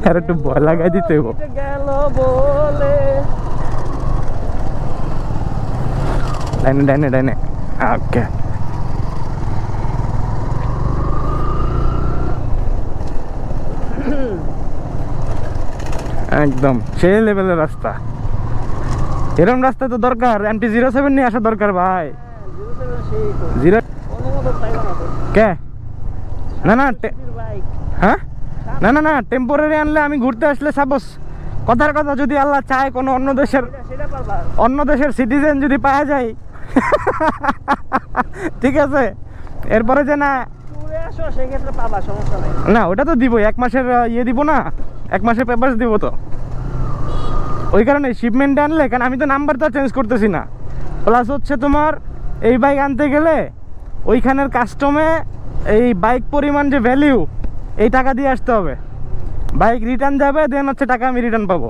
আর একটু ভয় লাগাই দিতে হইব। গেল বলে ডাইনে ডাইনে ডাইনে। ওকে, একদম সেই লেভেলের রাস্তা। এরকম রাস্তা তো দরকার, MT-07 নিয়ে আসা দরকার ভাই। জিরো কে? না না হ্যাঁ, না না না টেম্পোরারি আনলে আমি ঘুরতে আসলে সাপোজ কথার কথা যদি আল্লাহ চায় কোনো অন্য দেশের সিটিজেন যদি পাওয়া যায় ঠিক আছে, এরপরে যে না না ওটা তো দিবই, 1 মাসের ইয়ে দিব না, 1 মাসের পেপারস দিব তো। ওই কারণে শিপমেন্টে আনলে, কারণ আমি তো নাম্বার তো চেঞ্জ করতেছি না। প্লাস হচ্ছে তোমার এই বাইক আনতে গেলে ওইখানের কাস্টমে এই বাইক পরিমাণ যে ভ্যালিউ, এই টাকা দিয়ে আসতে হবে। বাইক রিটার্ন যাবে, দেন হচ্ছে টাকা আমি রিটার্ন পাবো,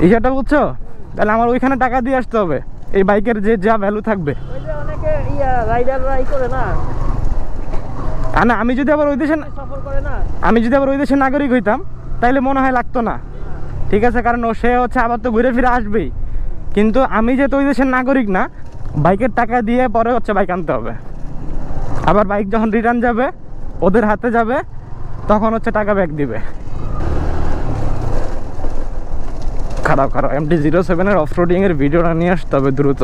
এইটা বুঝছো? তাহলে আমার ওইখানে টাকা দিয়ে আসতে হবে, এই বাইকের যে যা ভ্যালু থাকবে। না আমি যদি আবার ওই দেশের নাগরিক হইতাম তাইলে মনে হয় লাগতো না, ঠিক আছে, কারণ সে হচ্ছে আবার তো ঘুরে ফিরে আসবেই। কিন্তু আমি যেহেতু ওই দেশের নাগরিক না, বাইকের টাকা দিয়ে পরে হচ্ছে বাইক আনতে হবে। আবার বাইক যখন রিটার্ন যাবে, ওদের হাতে যাবে, তখন হচ্ছে টাকা ব্যাক দিবে। খারাপ MT-07 এর অফ রোডিং এর ভিডিওটা নিয়ে আসতে হবে দ্রুত।